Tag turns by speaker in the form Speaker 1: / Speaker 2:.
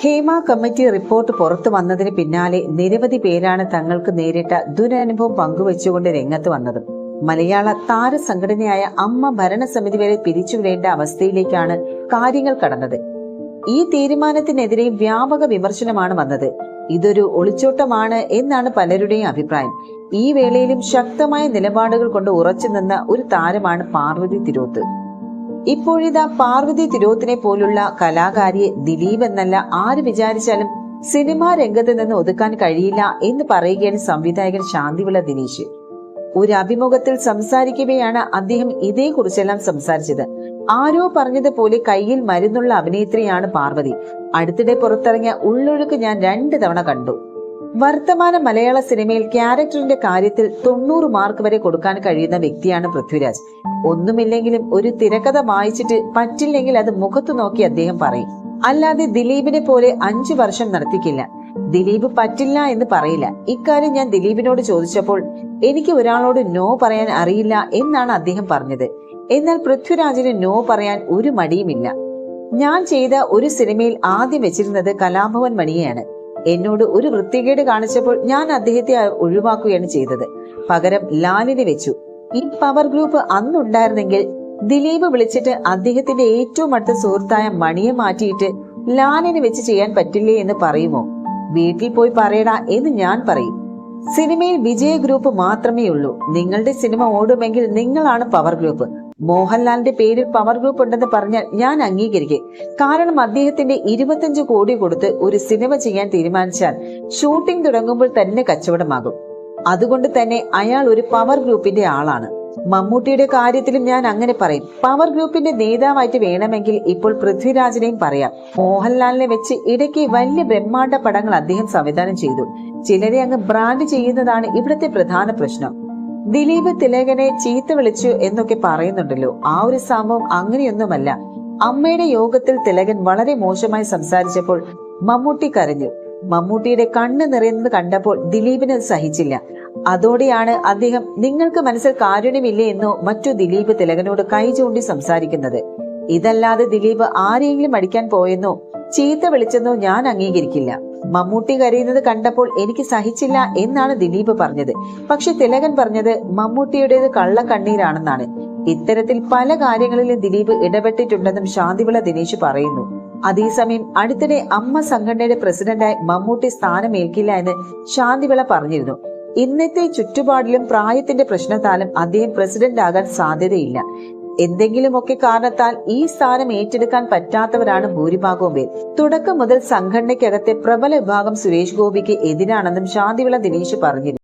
Speaker 1: Hema committee report പുറത്തു വന്നതിന് പിന്നാലെ നിരവധി പേരാണ് തങ്ങൾക്ക് നേരിട്ട ദുരനുഭവം പങ്കുവച്ചുകൊണ്ട് രംഗത്ത് വന്നത്. മലയാള താര സംഘടനയായ അമ്മ ഭരണസമിതി വരെ പിരിച്ചുവിടേണ്ട അവസ്ഥയിലേക്കാണ് കാര്യങ്ങൾ കടന്നത്. ഈ തീരുമാനത്തിനെതിരെ വ്യാപക വിമർശനമാണ് വന്നത്. ഇതൊരു ഒളിച്ചോട്ടമാണ് എന്നാണ് പലരുടെയും അഭിപ്രായം. ഈ വേളയിലും ശക്തമായ നിലപാടുകൾ കൊണ്ട് ഉറച്ചു നിന്ന ഒരു താരമാണ് പാർവതി തിരോത്ത്. ഇപ്പോഴിതാ പാർവതി തിരോത്തിനെ പോലുള്ള കലാകാരിയെ ദിലീപ് എന്നല്ല ആര് വിചാരിച്ചാലും സിനിമാ രംഗത്ത് നിന്ന് ഒതുക്കാൻ കഴിയില്ല എന്ന് പറയുകയാണ് സംവിധായകൻ ശാന്തിവിള ദിനേശ്. ഒരു അഭിമുഖത്തിൽ സംസാരിക്കവെയാണ് അദ്ദേഹം ഇതേക്കുറിച്ചെല്ലാം സംസാരിച്ചത്. ആരോ പറഞ്ഞതുപോലെ കയ്യിൽ മരുന്നുള്ള അഭിനേത്രിയാണ് പാർവതി. അടുത്തിടെ പുറത്തിറങ്ങിയ ഉള്ളൊഴുക്ക് ഞാൻ 2 തവണ കണ്ടു. വർത്തമാന മലയാള സിനിമയിൽ ക്യാരക്ടറിന്റെ കാര്യത്തിൽ 90 മാർക്ക് വരെ കൊടുക്കാൻ കഴിയുന്ന വ്യക്തിയാണ് പൃഥ്വിരാജ്. ഒന്നുമില്ലെങ്കിലും ഒരു തിരക്കഥ വായിച്ചിട്ട് പറ്റില്ലെങ്കിൽ അത് മുഖത്തു നോക്കി അദ്ദേഹം പറയും. അല്ലാതെ ദിലീപിനെ പോലെ 5 വർഷം നടത്തിക്കില്ല. ദിലീപ് പറ്റില്ല എന്ന് പറയില്ല. ഇക്കാര്യം ഞാൻ ദിലീപിനോട് ചോദിച്ചപ്പോൾ എനിക്ക് ഒരാളോട് നോ പറയാൻ അറിയില്ല എന്നാണ് അദ്ദേഹം പറഞ്ഞത്. എന്നാൽ പൃഥ്വിരാജിന് നോ പറയാൻ ഒരു മടിയുമില്ല. ഞാൻ ചെയ്ത ഒരു സിനിമയിൽ ആദ്യം വെച്ചിരുന്നത് കലാഭവൻ മണിയെയാണ്. എന്നോട് ഒരു വൃത്തികേട് കാണിച്ചപ്പോൾ ഞാൻ അദ്ദേഹത്തെ ഒഴിവാക്കുകയാണ് ചെയ്തത്. പകരം ലാലിനെ വെച്ചു. ഈ പവർ ഗ്രൂപ്പ് അന്നുണ്ടായിരുന്നെങ്കിൽ ദിലീപ് വിളിച്ചിട്ട് അദ്ദേഹത്തിന്റെ ഏറ്റവും അടുത്ത സുഹൃത്തായ മണിയെ മാറ്റിയിട്ട് ലാലിനെ വെച്ച് ചെയ്യാൻ പറ്റില്ലേ എന്ന് പറയുമോ? വീട്ടിൽ പോയി പറയടാ എന്ന് ഞാൻ പറയും. സിനിമയിൽ വിജയ ഗ്രൂപ്പ് മാത്രമേ ഉള്ളൂ. നിങ്ങളുടെ സിനിമ ഓടുമെങ്കിൽ നിങ്ങളാണ് പവർ ഗ്രൂപ്പ്. മോഹൻലാലിന്റെ പേരിൽ പവർ ഗ്രൂപ്പ് ഉണ്ടെന്ന് പറഞ്ഞാൽ ഞാൻ അംഗീകരിക്കും. കാരണം അദ്ദേഹത്തിന്റെ 25 കോടി കൊടുത്ത് ഒരു സിനിമ ചെയ്യാൻ തീരുമാനിച്ചാൽ ഷൂട്ടിംഗ് തുടങ്ങുമ്പോൾ തന്നെ കച്ചവടമാകും. അതുകൊണ്ട് തന്നെ അയാൾ ഒരു പവർ ഗ്രൂപ്പിന്റെ ആളാണ്. മമ്മൂട്ടിയുടെ കാര്യത്തിലും ഞാൻ അങ്ങനെ പറയും. പവർ ഗ്രൂപ്പിന്റെ നേതാവായിട്ട് വേണമെങ്കിൽ ഇപ്പോൾ പൃഥ്വിരാജിനെയും പറയാം. മോഹൻലാലിനെ വെച്ച് ഇടയ്ക്ക് വലിയ ബ്രഹ്മാണ്ഡ പടങ്ങൾ അദ്ദേഹം സംവിധാനം ചെയ്തു. ചിലരെ അങ്ങ് ബ്രാൻഡ് ചെയ്യുന്നതാണ് ഇവിടുത്തെ പ്രധാന പ്രശ്നം. ദിലീപ് തിലകനെ ചീത്ത വിളിച്ചു എന്നൊക്കെ പറയുന്നുണ്ടല്ലോ. ആ ഒരു സംഭവം അങ്ങനെയൊന്നുമല്ല. അമ്മയുടെ യോഗത്തിൽ തിലകൻ വളരെ മോശമായി സംസാരിച്ചപ്പോൾ മമ്മൂട്ടി കരഞ്ഞു. മമ്മൂട്ടിയുടെ കണ്ണ് നിറയുന്നത് കണ്ടപ്പോൾ ദിലീപിന് സഹിച്ചില്ല. അതോടെയാണ് അദ്ദേഹം നിങ്ങൾക്ക് മനസ്സിൽ കാരുണ്യമില്ലേ എന്നോ മറ്റു ദിലീപ് തിലകനോട് കൈ ചൂണ്ടി സംസാരിക്കുന്നത്. ഇതല്ലാതെ ദിലീപ് ആരെങ്കിലും അടിക്കാൻ പോയെന്നോ ചീത്ത വിളിച്ചെന്നോ ഞാൻ അംഗീകരിക്കില്ല. മമ്മൂട്ടി കരയുന്നത് കണ്ടപ്പോൾ എനിക്ക് സഹിച്ചില്ല എന്നാണ് ദിലീപ് പറഞ്ഞത്. പക്ഷെ തിലകൻ പറഞ്ഞത് മമ്മൂട്ടിയുടേത് കള്ളക്കണ്ണീരാണെന്നാണ്. ഇത്തരത്തിൽ പല കാര്യങ്ങളിലും ദിലീപ് ഇടപെട്ടിട്ടുണ്ടെന്നും ശാന്തിവിള ദിനേശ് പറയുന്നു. അതേസമയം അടുത്തിടെ അമ്മ സംഘടനയുടെ പ്രസിഡന്റായി മമ്മൂട്ടി സ്ഥാനമേൽക്കില്ല എന്ന് ശാന്തിവിള പറഞ്ഞിരുന്നു. ഇന്നത്തെ ചുറ്റുപാടിലും പ്രായത്തിന്റെ പ്രശ്നത്താലും അദ്ദേഹം പ്രസിഡന്റ് ആകാൻ സാധ്യതയില്ല. എന്തെങ്കിലുമൊക്കെ കാരണത്താൽ ഈ സ്ഥാനം ഏറ്റെടുക്കാൻ പറ്റാത്തവരാണ് ഭൂരിഭാഗവും പേർ. തുടക്കം മുതൽ സംഘടനയ്ക്കകത്തെ പ്രബല വിഭാഗം സുരേഷ് ഗോപിക്ക് എതിരാണെന്നും ശാന്തിവിള ദിനേശ് പറഞ്ഞിരുന്നു.